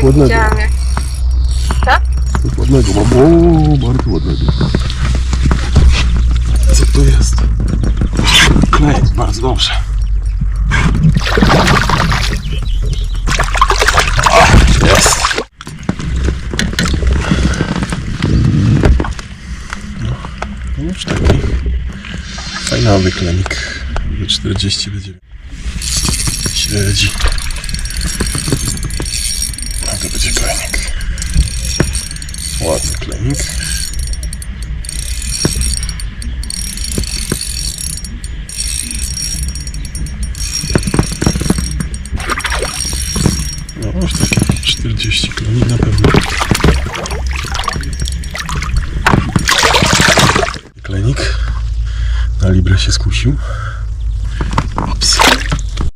ładnego. Widziałam jak... Co? Coś ładnego mam. O, bardzo ładnego. Co to jest? Klej, bardzo dobrze. O, jest. No już taki fajnowy klenik. 40 będzie. Śledzi. No to będzie klenik. Ładny klenik. No już takie 40 klenik na pewno. Klenik na libre się skusił.